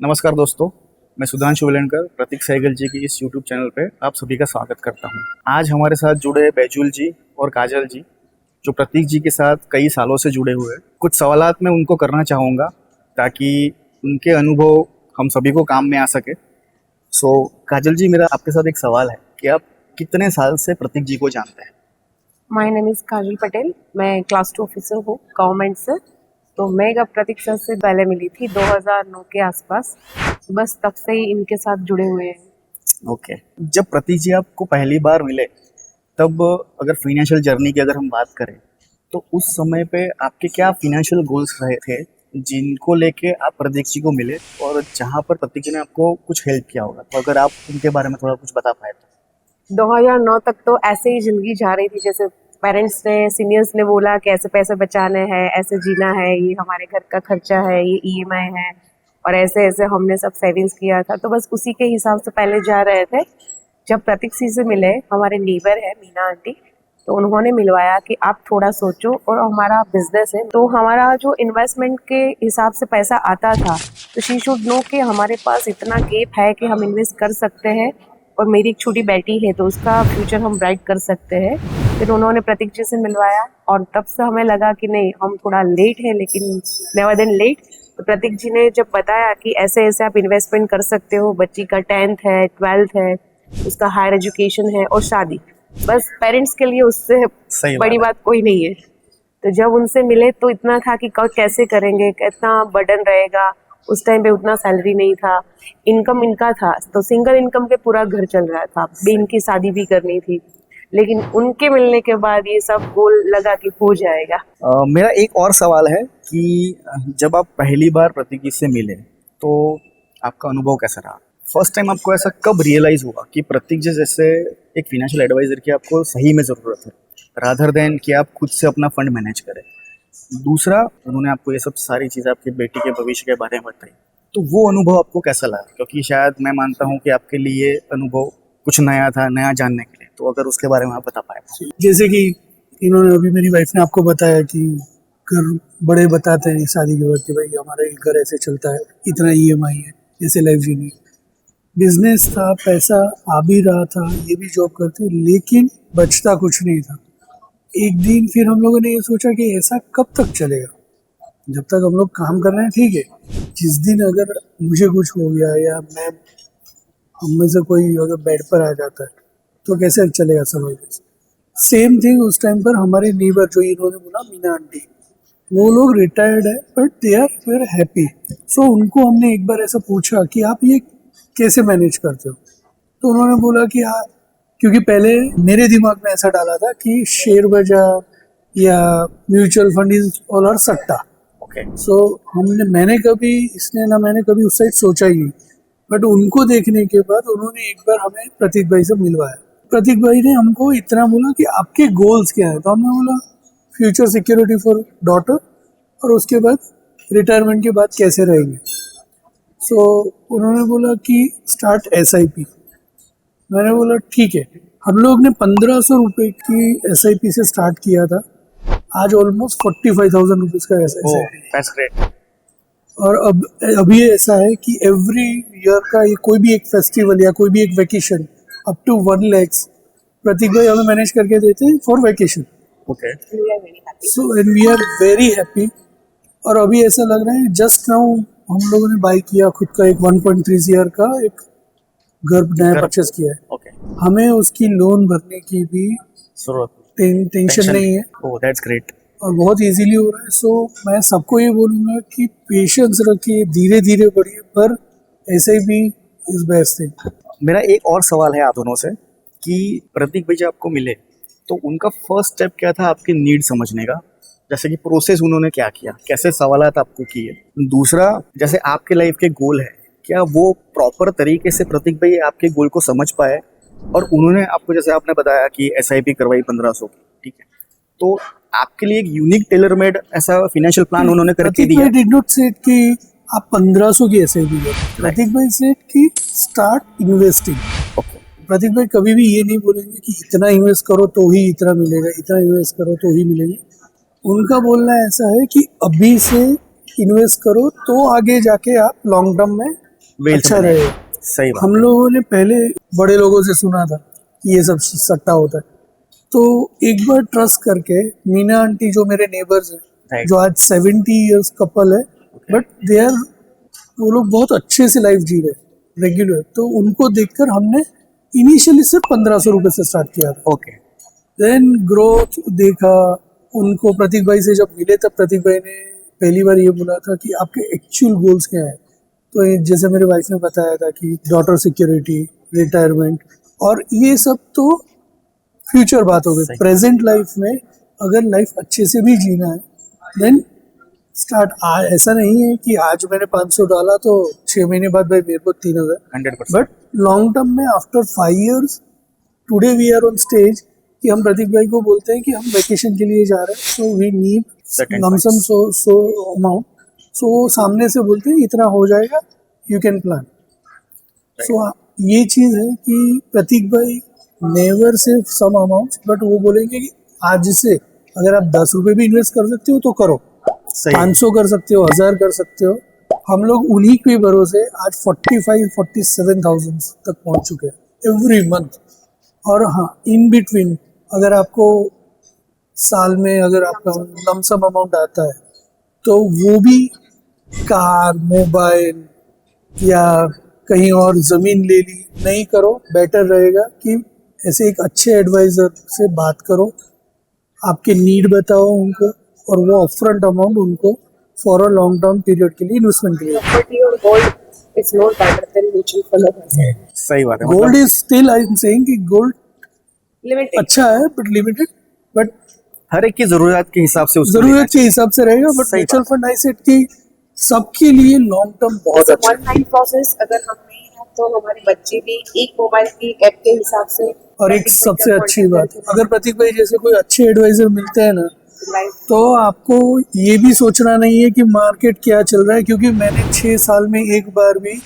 नमस्कार दोस्तों, मैं सुधांशु वेलणकर प्रतीक सहगल जी की इस यूट्यूब चैनल पे आप सभी का स्वागत करता हूँ। आज हमारे साथ जुड़े हैं बैजुल जी और काजल जी, जो प्रतीक जी के साथ कई सालों से जुड़े हुए हैं। कुछ सवालात मैं उनको करना चाहूँगा ताकि उनके अनुभव हम सभी को काम में आ सके। काजल जी, मेरा आपके साथ एक सवाल है कि आप कितने साल से प्रतीक जी को जानते हैं? माय नेम इज़ काजल पटेल। मैं क्लास 2 ऑफिसर हूँ गवर्नमेंट से। तो मैं जब प्रतीक सर से पहले मिली थी 2009 के आसपास, बस तब से ही इनके साथ जुड़े हुए हैं। ओके। जब प्रतीक जी आपको पहली बार मिले, तब अगर फाइनेंशियल जर्नी की अगर हम बात करें, तो उस समय पे आपके क्या फाइनेंशियल गोल्स रहे थे जिनको लेके आप प्रतीक जी को मिले, और जहाँ पर प्रतीक जी ने आपको कुछ हेल्प किया होगा? तो अगर आप उनके बारे में थोड़ा कुछ बता पाए तो। 2009 तक तो ऐसे ही जिंदगी जा रही थी, जैसे पेरेंट्स ने, सीनियर्स ने बोला कि ऐसे पैसे बचाने हैं, ऐसे जीना है, ये हमारे घर का खर्चा है, ये ईएमआई है, और ऐसे ऐसे हमने सब सेविंग्स किया था। तो बस उसी के हिसाब से पहले जा रहे थे। जब प्रतीक सी से मिले, हमारे नेबर है मीना आंटी, तो उन्होंने मिलवाया कि आप थोड़ा सोचो, और हमारा बिजनेस है तो हमारा जो इन्वेस्टमेंट के हिसाब से पैसा आता था, तो शी शुड नो कि हमारे पास इतना गैप है कि हम इन्वेस्ट कर सकते हैं, और मेरी एक छोटी बेटी है तो उसका फ्यूचर हम ब्राइट कर सकते हैं। फिर उन्होंने प्रतीक जी से मिलवाया, और तब से हमें लगा कि नहीं, हम थोड़ा लेट है लेकिन नेवर देन लेट। तो प्रतीक जी ने जब बताया कि ऐसे ऐसे आप इन्वेस्टमेंट कर सकते हो, बच्ची का 10th है, 12th है, उसका हायर एजुकेशन है और शादी, बस पेरेंट्स के लिए उससे सही बड़ी बात बात कोई नहीं है। तो जब उनसे मिले तो इतना था कि कैसे करेंगे, कितना बर्डन रहेगा। उस टाइम पे उतना सैलरी नहीं था, इनकम इनका था तो सिंगल इनकम पे पूरा घर चल रहा था, भी इनकी शादी भी करनी थी। लेकिन उनके मिलने के बाद ये सब गोल लगा कि हो जाएगा। मेरा एक और सवाल है कि जब आप पहली बार प्रतीक जी से मिले, तो आपका अनुभव कैसा रहा? फर्स्ट टाइम आपको ऐसा कब रियलाइज हुआ कि प्रतीक जी जैसे एक फाइनेंशियल एडवाइजर की आपको सही में ज़रूरत है, रादर देन कि आप खुद से अपना फंड मैनेज करें? दूसरा, उन्होंने आपको ये सब सारी चीज़ें आपके बेटी के भविष्य के बारे में बताई, तो वो अनुभव आपको कैसा लगा? क्योंकि शायद मैं मानता हूँ कि आपके लिए अनुभव कुछ नया था, नया जानने के लिए। तो अगर उसके बारे में आप बता पाए। जैसे कि इन्होंने अभी मेरी वाइफ ने आपको बताया कि घर बड़े बताते हैं शादी के बाद कि भाई हमारा एक घर ऐसे चलता है, इतना ईएमआई है, ऐसे लाइफ जीनी है। बिजनेस था, पैसा आ भी रहा था, ये भी जॉब करते, लेकिन बचता कुछ नहीं था। एक दिन फिर हम लोगों ने ये सोचा कि ऐसा कब तक चलेगा, जब तक हम लोग काम कर रहे हैं ठीक है, जिस दिन अगर मुझे कुछ हो गया या मैं, हम में से कोई अगर बेड पर आ जाता है तो कैसे चलेगा सब। सेम थिंग उस टाइम पर हमारे नेबर, जो इन्होंने बोला मीना आंटी, वो लोग रिटायर्ड है but they are very happy. So उनको हमने एक बार ऐसा पूछा कि आप ये कैसे मैनेज करते हो, तो उन्होंने बोला कि हाँ, क्योंकि पहले मेरे दिमाग में ऐसा डाला था कि शेयर बाजार या म्यूचुअल फंड इज ऑल और सट्टा। ओके। सो मैंने कभी, इसने ना मैंने कभी उस साइड सोचा ही नहीं। बट उनको देखने के बाद उन्होंने एक बार हमें प्रतीक भाई से मिलवाया। प्रतीक भाई ने हमको इतना बोला कि आपके गोल्स क्या है, तो हमने बोला फ्यूचर सिक्योरिटी फॉर डॉटर, और उसके बाद रिटायरमेंट के बाद कैसे रहेंगे। सो उन्होंने बोला कि स्टार्ट एसआईपी। मैंने बोला ठीक है। हम लोग ने 1500 रुपये की एसआईपी से स्टार्ट किया था, आज ऑलमोस्ट 45,000 रुपीज़ का एसआईपी। That's great. और अब अभी ऐसा है कि एवरी ईयर का ये कोई भी एक फेस्टिवल या कोई भी एक vacation up to 1 lakhs Prateek भाई हमें मैनेज करके देते हैं for vacation. Okay. So and we are very happy. और अभी ऐसा लग रहा है जस्ट नाउ हम लोगों ने बाई किया खुद का एक 1.3 CR का एक घर नया परचेस किया है। ओके। हमें उसकी लोन भरने की भी जरूरत टेंशन नहीं है, ओह दैट्स ग्रेट। और बहुत इजीली हो रहा है। सो मैं सबको ये बोलूँगा कि पेशेंस रखिए, धीरे धीरे बढ़िए, पर ऐसे भी इज बेस्ट थिंग। मेरा एक और सवाल है आप दोनों से कि प्रतीक भाई जब आपको मिले, तो उनका फर्स्ट स्टेप क्या था आपकी नीड समझने का? जैसे कि प्रोसेस उन्होंने क्या किया, कैसे सवालात आपको किए? दूसरा, जैसे आपके लाइफ के गोल है, क्या वो प्रॉपर तरीके से प्रतीक भाई आपके गोल को समझ पाए? और उन्होंने आपको, जैसे आपने बताया कि एसआईपी करवाई 1500 की, ठीक है, तो आपके लिए एक यूनिक टेलर मेड ऐसा फाइनेंशियल प्लान उन्होंने करके प्रतीक दिया? भाई डिड नॉट सेड कि आप 1500 की एसआईपी करो। प्रतीक भाई सेड कि स्टार्ट इन्वेस्टिंग। प्रतीक भाई कभी भी ये नहीं बोलेंगे कि इतना इन्वेस्ट करो तो ही इतना मिलेगा, इतना इन्वेस्ट करो तो ही मिलेगा। उनका बोलना ऐसा है कि अभी से इन्वेस्ट करो तो आगे जाके आप लॉन्ग टर्म में वेल्थ अच्छा बनेगा। रहेगा। सही बात हम लोगों ने पहले बड़े लोगों से सुना था कि ये सब सट्टा होता है, तो एक बार ट्रस्ट करके मीना आंटी जो मेरे नेबर्स हैं, Right. जो आज 70 इयर्स कपल है, बट दे आर, वो लोग बहुत अच्छे से लाइफ जी रहे रेगुलर, तो उनको देखकर हमने इनिशियली सिर्फ 1500 रुपये से स्टार्ट किया था। ओके। देन ग्रोथ देखा उनको। प्रतीक भाई से जब मिले तब प्रतीक भाई ने पहली बार ये बोला था कि आपके एक्चुअल गोल्स क्या है, तो जैसे मेरी वाइफ ने बताया था कि डॉटर सिक्योरिटी, रिटायरमेंट, और ये सब तो फ्यूचर बात हो गई। सही। प्रेजेंट लाइफ में अगर लाइफ अच्छे से भी जीना है देन स्टार्ट। ऐसा नहीं है कि आज मैंने 500 डाला तो 6 महीने बाद भाई मेरे को 3000, 100%। बट लॉन्ग टर्म में after 5 years today we are on stage कि हम प्रतीक भाई को बोलते हैं कि हम वेकेशन के लिए जा रहे हैं, so we need Certain lump sum so amount, so वो सामने से बोलते हैं इतना हो जाएगा, यू कैन प्लान। सो ये चीज़ है कि प्रतीक भाई never say some amount, but वो बोलेंगे कि आज से अगर आप 10 रुपये भी इन्वेस्ट कर सकते हो तो करो, सही। 500 कर सकते हो, 1000 कर सकते हो। हम लोग उन्हीं के भरोसे आज 45-47,000 तक पहुंच चुके हैं एवरी मंथ। और हाँ, इन बिटवीन अगर आपको साल में अगर आपका लमसम अमाउंट आता है तो वो भी कार, मोबाइल या कहीं और ज़मीन ले ली नहीं करो। बेटर रहेगा कि ऐसे एक अच्छे एडवाइज़र से बात करो, आपके नीड बताओ उनको, और वो अपफ्रंट अमाउंट उनको for a long term period के लिए इन्वेस्टमेंट के लिए। Property or gold is no better than mutual fund or asset. सही बात है। Gold is still, I am saying कि गोल्ड Limited. अच्छा है बट लिमिटेड, बट हर एक की जरूरत के हिसाब से उसको जरूरत के हिसाब से रहेगा। बट सही म्यूचुअल फंड आई सेट की सबके लिए लॉन्ग टर्म बहुत It's a अच्छा है। one time process. अगर हम नहीं हैं तो हमारे बच्चे भी एक मोबाइल की ऐप के हिसाब से। और एक सबसे अच्छी बात, अगर प्रतीक भाई जैसे कोई अच्छे एडवाइजर मिलते हैं ना, लाइफ तो आपको ये भी सोचना नहीं है कि मार्केट क्या चल रहा है, क्योंकि मैंने 6 साल में एक बार भी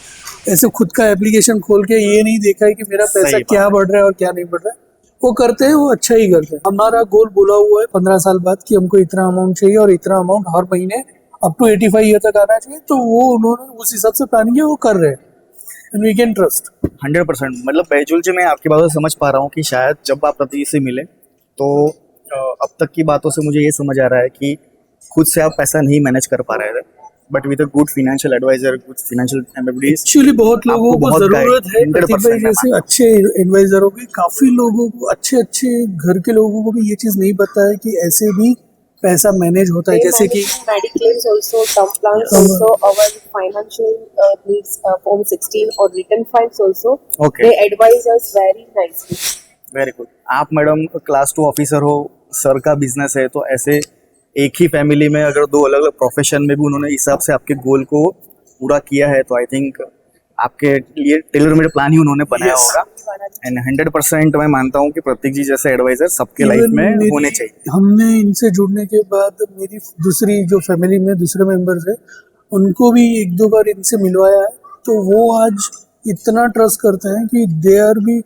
ऐसे खुद का एप्लीकेशन खोल के ये नहीं देखा है कि मेरा सही पैसा बात क्या बढ़ रहा है और क्या नहीं बढ़ रहा है। वो करते हैं, वो अच्छा ही करते हैं। हमारा गोल बोला हुआ है 15 साल बाद कि हमको इतना अमाउंट चाहिए और इतना अमाउंट हर महीने अप टू 85 ईयर तक आना चाहिए, तो वो उन्होंने उस हिसाब से प्लान किया, वो कर रहे हैं, एंड वी कैन ट्रस्ट। 100%। मतलब बैजुल जी, मैं आपकी बातों से समझ पा रहा हूँ कि शायद जब आप प्रतीक से मिले तो अब तक की बातों से मुझे ये समझ आ रहा है कि खुद से आप पैसा नहीं मैनेज कर पा रहे थे, but with a good financial advisor, good financial abilities. Actually बहुत लोगों आपको को बहुत जरूरत है 100% प्रतीक भाई मैं जैसे अच्छे एडवाइजरों की। काफी लोगों को, अच्छे अच्छे घर के लोगों को भी ये चीज नहीं पता है कि ऐसे भी पैसा मैनेज होता है। जैसे कि mediclaims also, term plans Yes. also, our financial needs form 16 or written files also. Okay. They advise us very nicely. Very good. आप मैडम क्लास 2 ऑफिसर हो, सर का बिजनेस है, तो ऐसे एक ही फैमिली में अगर 2 अलग अलग प्रोफेशन में भी उन्होंने हिसाब से आपके गोल को पूरा किया है, तो आई थिंक आपके लिए टेलर मेड प्लान ही उन्होंने बनाया Yes. होगा। एंड 100% मैं मानता हूँ कि प्रतीक जी जैसे एडवाइजर सबके लाइफ even में मेरी- होने चाहिए। हमने इनसे जुड़ने के बाद मेरी दूसरी जो फैमिली में दूसरे मेंबर्स है उनको भी 1-2 बार इनसे मिलवाया है, तो वो आज इतना ट्रस्ट करते हैं कि दे आर भी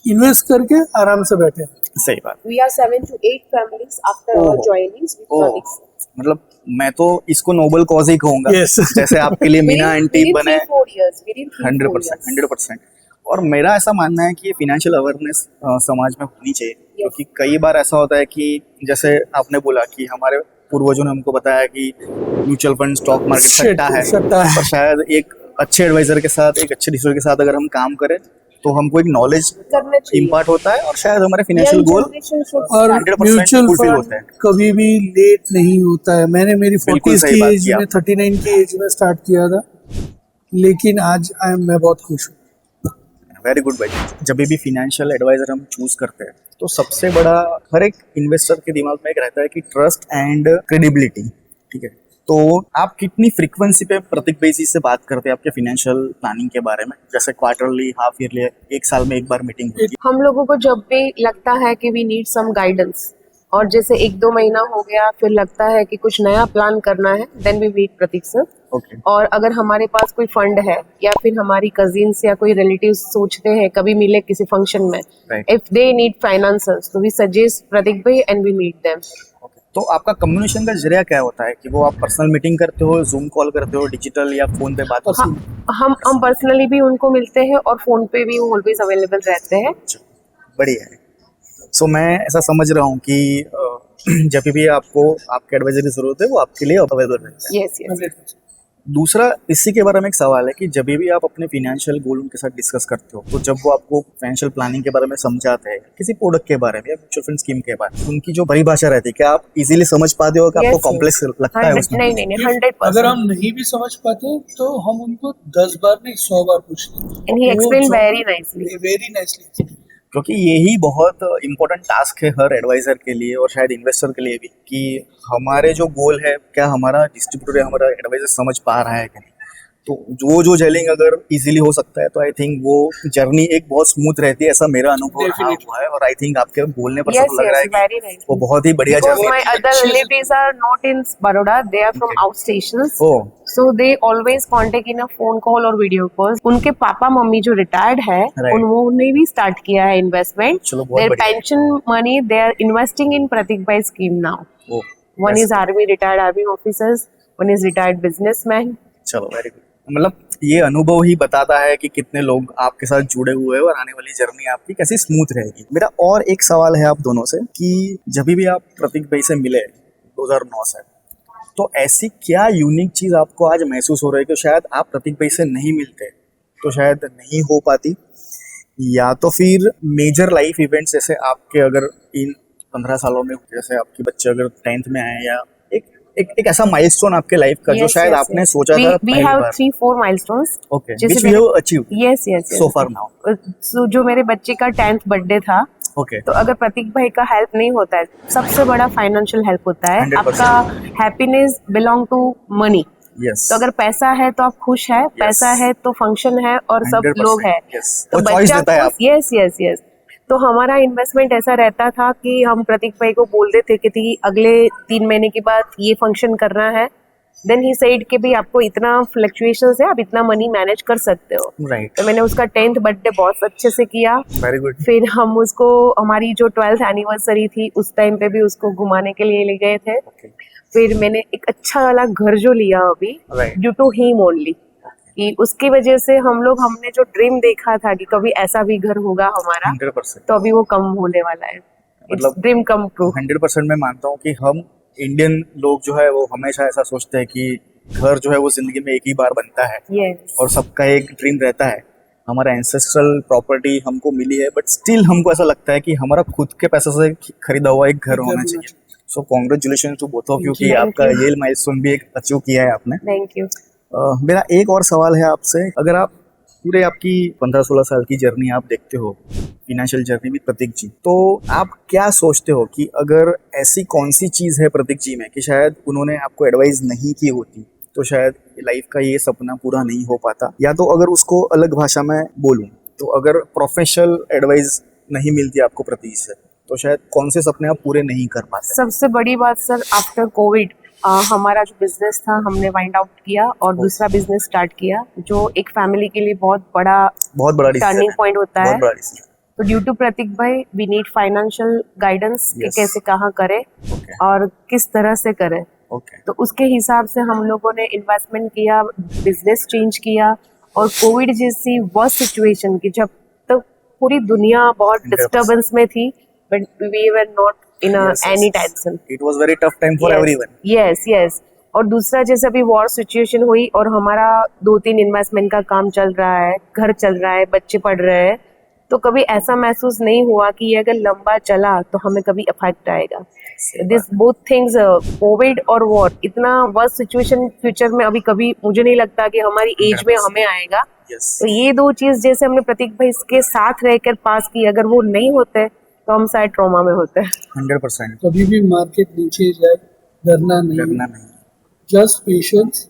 इन्वेस्ट करके आराम से बैठे हैं। सही बात। We are 7 to 8 families after our Oh. joinings with oh, Pranix. मतलब मैं तो इसको नोबल कॉज ही कहूंगा। Yes. जैसे आपके लिए मीना आंटी Within बने 3-4 years. Within 3-4 years. 100%। और मेरा ऐसा मानना है कि फाइनेंशियल अवेयरनेस समाज में होनी चाहिए, क्योंकि कई बार ऐसा होता है कि जैसे आपने बोला कि हमारे पूर्वजों ने हमको बताया कि म्यूचुअल फंड, स्टॉक मार्केट सट्टा है, सट्टा है। और शायद एक अच्छे एडवाइजर के साथ, एक अच्छे डिसीजन के साथ अगर हम काम करें तो हमको एक नॉलेज करना चाहिए। इम्पार्ट होता है, और शायद हमारे financial Young goal generation should और 100% म्यूचुअल fulfill फंड होता है। कभी भी लेट नहीं होता है। मैंने मेरी बिल्कुल 40s सही की बात एज की में, आप। 39 की एज में स्टार्ट किया था, लेकिन आज मैं बहुत खुश हूँ। वेरी गुड भाई। जब भी फाइनेंशियल एडवाइजर हम चूज करते हैं तो सबसे बड़ा हर एक इन्वेस्टर के दिमाग में एक रहता है कि ट्रस्ट एंड क्रेडिबिलिटी। ठीक है, तो आप कितनी फ्रीक्वेंसी पे प्रतीक भाई जी से बात करते हैं आपके फाइनेंशियल प्लानिंग के बारे में? जैसे क्वार्टरली, हाफ ईयरली, एक साल में एक बार मीटिंग होती है? हम लोगों को जब भी लगता है कि वी नीड सम गाइडेंस, और जैसे 1-2 महीना हो गया फिर लगता है कि कुछ नया प्लान करना है, then we meet Prateek sir. Okay. और अगर हमारे पास कोई फंड है या फिर हमारी कजिन्स या कोई रिलेटिव्स सोचते हैं कभी मिले किसी फंक्शन में, Right. If they need financiers, तो वी सजेस्ट प्रतीक भाई एंड वी मीट देम। तो आपका कम्युनिकेशन का जरिया क्या होता है कि वो आप पर्सनल मीटिंग करते हो, जूम कॉल करते हो, डिजिटल या फोन पे बात होती है? हम पर्सनली भी उनको मिलते हैं और फोन पे भी ऑलवेज अवेलेबल रहते हैं। बढ़िया है। सो मैं ऐसा समझ रहा हूँ कि जब भी आपको आपके एडवाइजर की जरूरत है वो आपके लिए अवेलेबल रहता है। Yes yes. दूसरा इसी के बारे में एक सवाल है कि जब भी आप अपने फाइनेंशियल गोल उनके साथ डिस्कस करते हो, तो जब वो आपको फाइनेंशियल प्लानिंग के बारे में समझाते हैं, किसी प्रोडक्ट के बारे में या म्यूचुअल फंड स्कीम के बारे में, उनकी जो परिभाषा रहती है, क्या आप इजीली समझ पाते हो कि आपको कॉम्प्लेक्स लगता है उसमें? नहीं नहीं नहीं, 100%। अगर हम नहीं भी समझ पाते तो हम उनको 10 बार नहीं 100 बार पूछते हैं। And he explain very nicely. क्योंकि यही बहुत इंपॉर्टेंट टास्क है हर एडवाइजर के लिए और शायद इन्वेस्टर के लिए भी, कि हमारे जो गोल है क्या हमारा डिस्ट्रीब्यूटर या हमारा एडवाइजर समझ पा रहा है कि नहीं। तो जो जेलिंग अगर इजीली हो सकता है तो आई थिंक वो जर्नी एक बहुत स्मूथ रहती है, ऐसा मेरा अनुभव रहा हुआ है। और आई थिंक आपके बोलने पर सब लग रहा है कि वो बहुत ही बढ़िया journey My other relatives are not in Baroda, they are from out stations. Oh. So they always contact in a phone call और video calls. उनके पापा मम्मी जो रिटायर्ड है, उन्होंने भी स्टार्ट किया है investment. Their pension money they are investing in Pratik Bhai scheme now. One is army retired army officers, one is retired businessman. चलो very good. मतलब ये अनुभव ही बताता है कि कितने लोग आपके साथ जुड़े हुए हैं और आने वाली जर्नी आपकी कैसी स्मूथ रहेगी। मेरा और एक सवाल है आप दोनों से कि जब भी आप प्रतीक भाई से मिले 2009 से, तो ऐसी क्या यूनिक चीज़ आपको आज महसूस हो रही है कि शायद आप प्रतीक भाई से नहीं मिलते तो शायद नहीं हो पाती, या तो फिर मेजर लाइफ इवेंट्स जैसे आपके अगर इन 15 सालों में, जैसे आपके बच्चे अगर 10th में आए, या एक ऐसा माइलस्टोन आपके लाइफ का जो शायद आपने सोचा था we have 3-4 milestones which we have achieved yes so far now. So जो मेरे बच्चे का 10th बर्थडे था, तो अगर प्रतीक भाई का हेल्प नहीं होता है, सबसे बड़ा फाइनेंशियल हेल्प होता है। 100%. आपका हैप्पीनेस बिलोंग टू मनी। तो अगर पैसा है तो आप खुश है, पैसा है तो फंक्शन है और सब लोग है, तो बच्चा यस यस यस। तो हमारा इन्वेस्टमेंट ऐसा रहता था कि हम प्रतीक भाई को बोल देते कि अगले 3 महीने के बाद ये फंक्शन करना है। देन ही सेड कि भाई आपको इतना फ्लक्चुएशंस है, आप इतना मनी मैनेज कर सकते हो। तो मैंने उसका 10th बर्थडे बहुत अच्छे से किया। Very good. फिर हम उसको, हमारी जो 12th एनिवर्सरी थी उस टाइम पे भी उसको घुमाने के लिए ले गए थे। फिर मैंने एक अच्छा वाला घर जो लिया अभी ड्यू टू हिम ओनली, कि उसकी वजह से हमने जो ड्रीम देखा था कि कभी ऐसा भी घर होगा हमारा, 100%। तो अभी वो कम होने वाला है। मतलब ड्रीम कम ट्रू। 100% मैं मानता हूँ कि हम इंडियन लोग जो है वो हमेशा ऐसा सोचते हैं कि घर जो है वो जिंदगी में एक ही बार बनता है और सबका एक ड्रीम रहता है। हमारा एंसेस्ट्रल प्रॉपर्टी हमको मिली है, बट स्टिल हमको ऐसा लगता है कि हमारा खुद के पैसे से खरीदा हुआ एक घर होना चाहिए। So congratulation to both of you कि आपका ये माइलस्टोन भी एक अचीव किया है आपने। Thank you. मेरा एक और सवाल है आपसे, अगर आप पूरे आपकी 15-16 साल की जर्नी आप देखते हो, फाइनेंशियल जर्नी विद प्रतीक जी, तो आप क्या सोचते हो कि अगर ऐसी कौन सी चीज़ है प्रतीक जी में कि शायद उन्होंने आपको एडवाइस नहीं की होती तो शायद लाइफ का ये सपना पूरा नहीं हो पाता? या तो अगर उसको अलग भाषा में बोलूँ तो अगर प्रोफेशनल एडवाइस नहीं मिलती आपको प्रतीक से तो शायद कौन से सपने आप पूरे नहीं कर पाते? सबसे बड़ी बात सर, आफ्टर कोविड हमारा जो बिजनेस था हमने वाइंड आउट किया और दूसरा बिजनेस स्टार्ट किया, जो एक फैमिली के लिए बहुत बड़ा टर्निंग पॉइंट होता है। तो ड्यू टू प्रतीक भाई वी नीड फाइनेंशियल गाइडेंस कि कैसे कहाँ करें और किस तरह से करें। तो उसके हिसाब से हम लोगों ने इन्वेस्टमेंट किया, बिजनेस चेंज किया, और कोविड जैसी वो सिचुएशन की जब तक पूरी दुनिया बहुत डिस्टर्बेंस में थी, but we were not in any tension. It was very tough time for everyone. Yes. और दूसरा जैसे अभी वॉर सिचुएशन हुई और हमारा 2-3 इन्वेस्टमेंट का काम चल रहा है, घर चल रहा है, बच्चे पढ़ रहे हैं, तो कभी ऐसा महसूस नहीं हुआ कि ये अगर लंबा चला तो हमें कभी इफेक्ट आएगा। दिस बोथ थिंग्स, कोविड और वॉर, इतना वर्स्ट सिचुएशन फ्यूचर में अभी कभी मुझे नहीं लगता कि हमारी एज में हमें आएगा। तो ये 2 चीज जैसे हमने प्रतीक भाई के साथ रहकर पास की, अगर वो नहीं होते तो हम शायद ट्रॉमा में होते हैं। 100%। कभी भी मार्केट नीचे जाए डरना नहीं, जस्ट पेशेंस,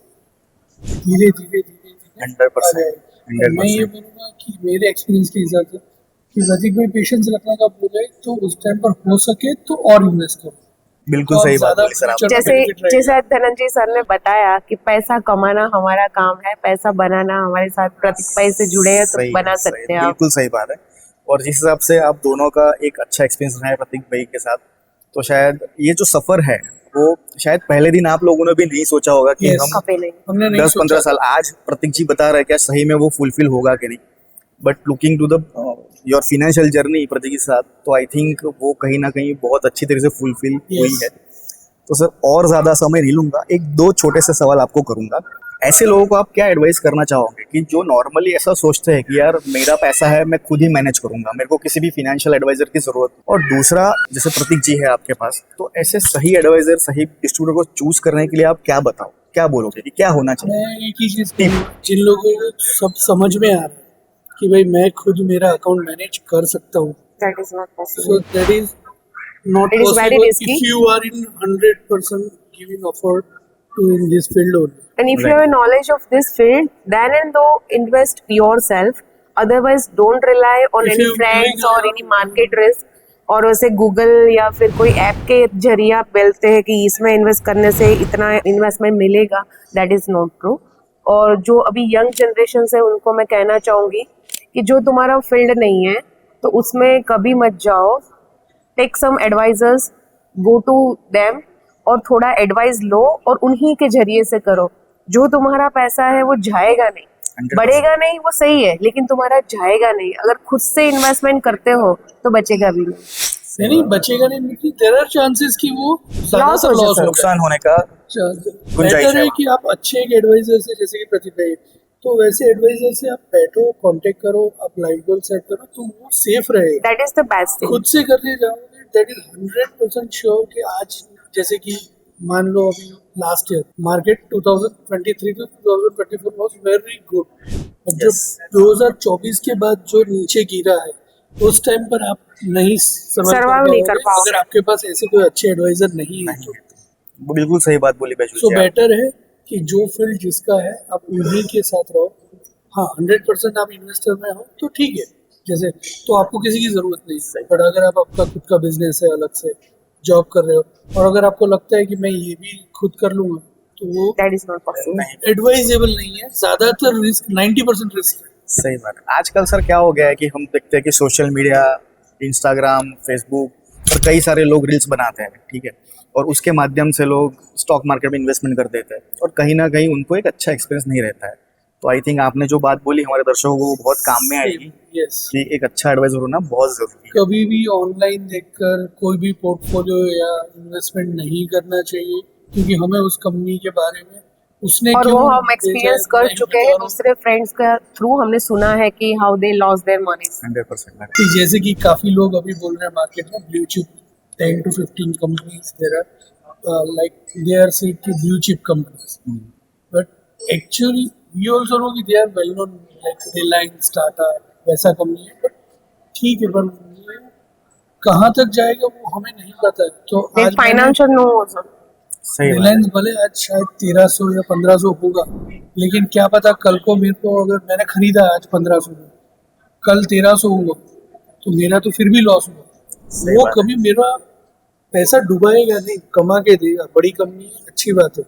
धीरे 100%। मैं ये बोलूँगा कि मेरे एक्सपीरियंस के हिसाब से कि प्रतीक भाई पेशेंस रखने का बोले तो उस टाइम पर हो सके तो और इन्वेस्ट करो। बिल्कुल सही बात बोली सर आप। जैसे धनंजय सर ने बताया कि पैसा कमाना हमारा काम है, पैसा बनाना हमारे साथ प्रतीक भाई से जुड़े हैं तो बना सकते हैं। बिल्कुल सही बात है। और जिस हिसाब से आप दोनों का एक अच्छा एक्सपीरियंस रहा है प्रतीक भाई के साथ, तो शायद ये जो सफर है वो शायद पहले दिन आप लोगों ने भी नहीं सोचा होगा कि Yes. हम कभी नहीं। हमने नहीं 10-15 सोचा। साल आज प्रतीक जी बता रहे हैं क्या सही में वो फुलफिल होगा कि नहीं, but looking to the your financial journey Prateek के साथ, तो आई थिंक वो कहीं ना कहीं बहुत अच्छी तरह से फुलफिल हुई Yes. है। तो सर और ज़्यादा समय नहीं लूंगा, एक दो छोटे से सवाल आपको करूंगा। ऐसे लोगों को आप क्या एडवाइस करना चाहोगे कि जो नॉर्मली ऐसा सोचते हैं कि यार मेरा पैसा है मैं खुद ही मैनेज करूंगा, मेरे को किसी भी फाइनेंशियल एडवाइजर की जरूरत, और दूसरा जैसे प्रतीक जी है आपके पास, तो ऐसे सही एडवाइजर सही डिस्ट्रीब्यूटर को चूज करने के लिए आप क्या बताओ, क्या बोलोगे कि क्या होना चाहिए? मैं एक ही चीज कहूँगा, जिन लोगों को सब समझ में आ रहा है कि भाई मैं खुद मेरा अकाउंट मैनेज कर सकता हूँ, that is not so possible. that is not It is very possible risky. if you are in 100% giving effort to in this field only. And if you Right. have a knowledge of this field, then and though invest yourself. Otherwise, don't rely on If any you friends going or around- any market risk. और वैसे Google या फिर कोई app के जरिए आप बोलते हैं कि इसमें इन्वेस्ट करने से इतना इन्वेस्टमेंट मिलेगा, दैट इज नॉट ट्रू। और जो अभी यंग जनरेशन है उनको मैं कहना चाहूँगी कि जो तुम्हारा फील्ड नहीं है तो उसमें कभी मत जाओ। Take some advisers, go to them और थोड़ा एडवाइस लो और उन्हीं के जरिए से करो। जो तुम्हारा पैसा है वो जाएगा नहीं, 100%। बढ़ेगा नहीं, वो सही है, लेकिन तुम्हारा जाएगा नहीं। अगर खुद से इन्वेस्टमेंट करते हो तो बचेगा भी नहीं। नहीं बचेगा नहीं, लेकिन देयर आर चांसेस कि वो Loss हो ज्यादातर लॉस जाता है। नुकसान होने का गुंजाइश बेटर है है कि आप अच्छे एक एडवाइजर से, जैसे कि प्रतीक भाई, तो वैसे एडवाइजर से आप बैठो, कांटेक्ट करो, आप लाइफ गोल सेट करो, तो वो सेफ रहेगा। That is the best thing. खुद से करने जाओगे दैट इज 100% श्योर कि आज जैसे कि मान लो अभी last year market 2023 to 2024 was very good, अब जो Yes. 2024 के बाद जो नीचे गिरा है उस टाइम पर आप नहीं Survive नहीं कर पाओगे। अगर आपके पास ऐसे कोई अच्छे एडवाइजर नहीं है तो। वो बिल्कुल सही बात बोली बैजू सो जी आप। बेटर है कि जो फील्ड जिसका है आप उन्हीं के साथ रहो। हाँ 100% आप इन्वेस्टर में हो तो ठीक है, जैसे तो आपको किसी की जरूरत नहीं है, बट अगर आप आपका खुद का बिजनेस है, अलग से जॉब कर रहे हो, और अगर आपको लगता है कि मैं ये भी खुद कर लूंगा, तो वो that is not possible. Advisable नहीं है। ज्यादातर रिस्क 90% रिस्क है। सही बात है। आजकल सर क्या हो गया है कि हम देखते हैं कि सोशल मीडिया, इंस्टाग्राम, फेसबुक और कई सारे लोग रील्स बनाते हैं, ठीक है, और उसके माध्यम से लोग स्टॉक मार्केट में इन्वेस्टमेंट कर देते हैं और कहीं ना कहीं उनको एक अच्छा एक्सपीरियंस नहीं रहता है। तो आई थिंक आपने जो बात बोली हमारे दर्शकों को वो बहुत काम में आएगी यस, कि एक अच्छा एडवाइजर होना बहुत जरूरी है। कभी भी ऑनलाइन देखकर कोई भी पोर्टफोलियो या इन्वेस्टमेंट नहीं करना चाहिए, क्योंकि हमें उस कंपनी के बारे में उसने और क्यों वो हम भेजा है, एक्सपीरियंस कर नहीं चुके हैं, बता रहा हूँ। दूसरे फ्रेंड्स का थ्रू हमने सुना है कि how they loss their money. 100% कि जैसे कि काफी लोग अभी बोल रहे हैं मार्केट में blue chip 10 to 15 companies there are like they are said कि blue chip companies, but actually we also know कि they are well known like Reliance, Tata, वैसा कंपनी है, बट ठीक है, पर कहाँ तक जाएगा वो हमें नहीं पता है। तो दे आज फाइनेंशियल नो आल्सो। सही बात है। रिलायंस भले आज शायद 1300 या 1500 होगा, लेकिन क्या पता कल को मेरे को, अगर मैंने खरीदा आज 1500 में, कल 1300 होगा तो मेरा तो फिर भी लॉस होगा। सही वो बात है। कभी मेरा पैसा डुबाएगा नहीं, कमा के देगा। बड़ी कंपनी है, अच्छी बात है,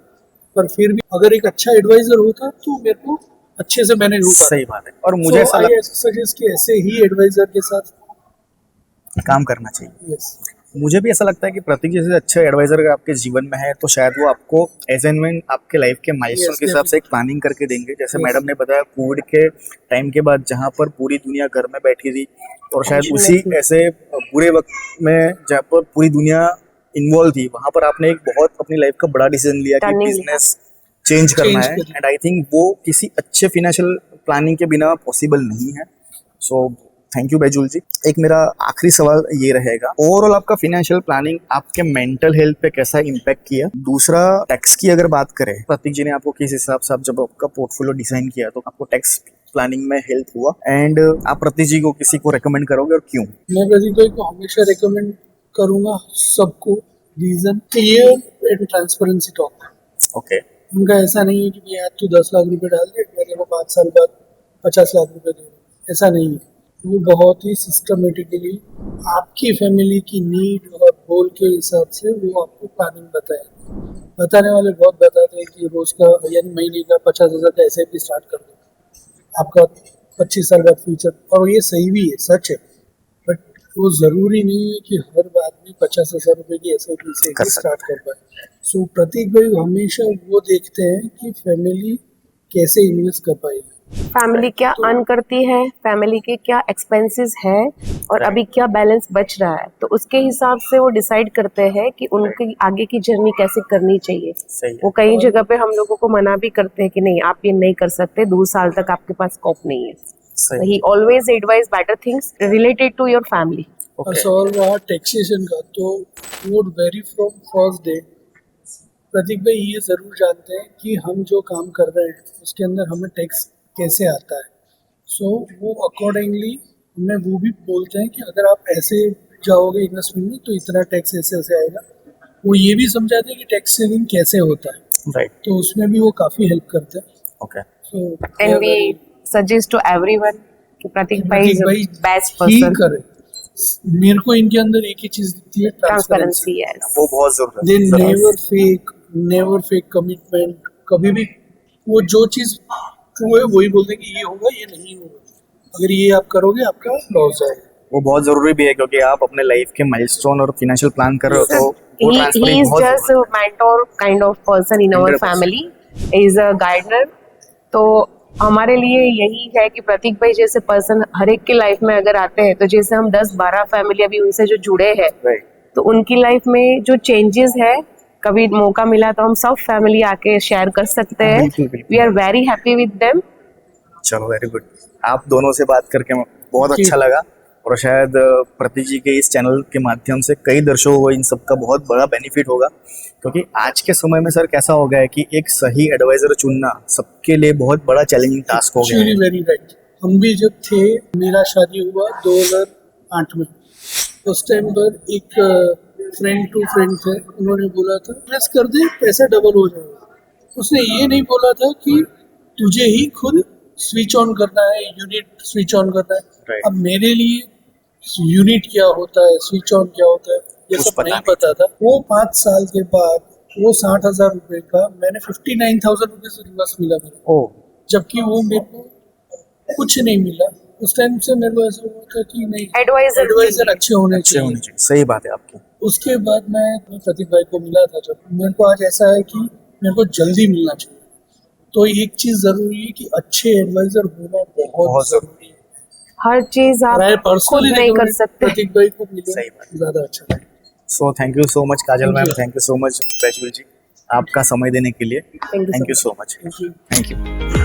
पर फिर भी अगर एक अच्छा एडवाइजर होता तो मेरे को अच्छे से मैनेज हो पाता। सही बात है। और मुझे ऐसा आई सजेस्ट कि ऐसे ही एडवाइजर के साथ काम करना चाहिए। यस, मुझे भी ऐसा लगता है कि प्रतीक जैसे अच्छे एडवाइजर अगर आपके जीवन में है तो शायद वो आपको एज एंड व्हेन आपके लाइफ के माइलस्टोन Yes, के हिसाब से एक प्लानिंग करके देंगे। जैसे Yes. मैडम ने बताया कोविड के टाइम के बाद जहाँ पर पूरी दुनिया घर में बैठी थी और शायद उसी ऐसे बुरे वक्त में जहाँ पर पूरी दुनिया इन्वॉल्व थी, वहाँ पर आपने एक बहुत अपनी लाइफ का बड़ा डिसीजन लिया कि Turning बिजनेस चेंज करना है। करना। एंड आई थिंक वो किसी अच्छे फाइनेंशियल प्लानिंग के बिना पॉसिबल नहीं है। सो थैंक यू बैजुल जी। एक मेरा आखिरी सवाल ये रहेगा, ओवरऑल आपका फाइनेंशियल प्लानिंग आपके मेंटल हेल्थ पे कैसा इम्पैक्ट किया? दूसरा, टैक्स की अगर बात करें, प्रतीक जी ने आपको किस हिसाब से, आप जब आपका पोर्टफोलियो डिजाइन किया तो आपको टैक्स प्लानिंग में हेल्प हुआ? एंड आप प्रतीक जी को किसी को रेकमेंड करोगे और क्यों? मैं प्रतीक भाई को हमेशा रिकमेंड करूंगा सबको। Reason clear and transparency talk. Okay, उनका ऐसा नहीं है कि भाई आज तू 10 लाख रुपए डाल दे, मेरे को 5 साल बाद 50 लाख रुपए दे, ऐसा नहीं है। वो बहुत ही सिस्टमेटिकली आपकी फैमिली की नीड और गोल के हिसाब से वो आपको प्लानिंग बताएगा। बताने वाले बहुत बताते हैं कि रोज का यानी महीने का 50,000 का ऐसे भी स्टार्ट कर दो, आपका 25 साल बाद फ्यूचर, और ये सही भी है, सच है। बट वो ज़रूरी नहीं है कि हर आदमी 50,000 रुपए की SIP से कर ही स्टार्ट कर पाए। सो प्रतीक भाई हमेशा वो देखते हैं कि फैमिली कैसे इन्वेस्ट कर पाएगी। फैमिली क्या अर्न करती है, फैमिली के क्या एक्सपेंसेस है और अभी क्या बैलेंस बच रहा है, तो उसके हिसाब से वो डिसाइड करते हैं कि उनकी आगे की जर्नी कैसे करनी चाहिए। सही है। वो कई जगह पे हम लोगों को मना भी करते हैं कि नहीं आप ये नहीं कर सकते, 2 साल तक आपके पास स्कोप नहीं है। सही ही always advise better things related to your family. और ओके सवाल रहा टैक्सेशन का, तो would vary from first day. Prateek भाई ये ज़रूर जानते हैं कि हम जो काम कर रहे हैं उसके अंदर हमें टैक्स कैसे आता है। सो वो अकॉर्डिंगली हमें वो भी बोलते हैं कि अगर आप ऐसे जाओगे इन्वेस्टमेंट में तो इतना टैक्स ऐसे ऐसे आएगा। वो ये भी समझाते हैं कि टैक्स सेविंग कैसे होता है, राइट तो उसमें भी वो काफ़ी हेल्प करते हैं। Okay so and we suggest to everyone कि प्रतीक भाई इज भाई बेस्ट ही पर्सन। करे। मेरे को इनके अंदर एक ही चीज़ दिखती है, ट्रांसपेरेंसी। Transparency, yes. वो बहुत जरूरत दे है। Never fake commitment. कभी भी वो जो चीज़ ट्रू है वही बोलते हैं कि ये होगा ये नहीं होगा, अगर ये आप करोगे आपका लॉस जाएगा। वो बहुत जरूरी भी है क्योंकि आप अपने लाइफ के माइलस्टोन और फाइनेंशियल प्लान कर रहे हो तो वो he ट्रांसपेरेंसी is बहुत just जरूरी a mentor kind of person in our 100%. family, is a guider। तो हमारे लिए यही है कि प्रतीक भाई जैसे पर्सन हर एक की लाइफ में अगर आते हैं, तो जैसे हम 10-12 फैमिली अभी उनसे जो जुड़े हैं, राइट तो उनकी लाइफ में जो चेंजेस है, कभी मौका मिला तो हम सब फैमिली आके शेयर कर सकते हैं। बिल्कुल, बिल्कुल। We are very happy with them. चलो वेरी गुड। आप दोनों से बात करके बहुत जी। अच्छा लगा और शायद प्रतीक जी के इस चैनल के माध्यम से कई दर्शकों को इन सब का बहुत बड़ा बेनिफिट होगा क्योंकि आज के समय में सर कैसा हो गया है कि एक सही एडवाइजर चुनना सबके लिए बहुत बड़ा चैलेंजिंग टास्क हो गया है। Very right. हम भी जब थे, मेरा शादी हुआ 2008 में, उस टाइम पर एक फ्रेंड टू फ्रेंड थे, उन्होंने बोला था इन्वेस्ट कर दे पैसा डबल हो जाएगा। उसने ये नहीं बोला था कि तुझे ही खुद स्विच ऑन करना है, यूनिट स्विच ऑन करना है। Right. अब मेरे लिए यूनिट क्या होता है, स्विच ऑन क्या होता है, ये कुछ सब पता नहीं नहीं पता था। वो 5 साल के बाद वो 60,000 रुपए का मैंने 59,000 रुपये से रिवर्स मिला मेरे को, ओ जबकि वो मेरे को कुछ नहीं मिला। उस टाइम से मेरे को ऐसा हुआ था कि नहीं, एडवाइजर अच्छे होने अच्छे चाहिए। होने चाहिए। सही बात है आपकी। उसके बाद मैं प्रतीक भाई को मिला था, जब मेरे को आज ऐसा है कि मेरे को जल्दी मिलना चाहिए। तो एक चीज जरूरी है कि अच्छे एडवाइजर होना बहुत बहुत जरूरी है। हर चीज आप और I खुद personally नहीं कर recommend सकते। प्रतीक भाई को मिले, सही बात। ज्यादा अच्छा है। So thank you so much Kajal Thank ma'am, you. Thank you so much Prajwal ji आपका समय देने के लिए। Thank you so thank you much. So much. Thank you. Thank you.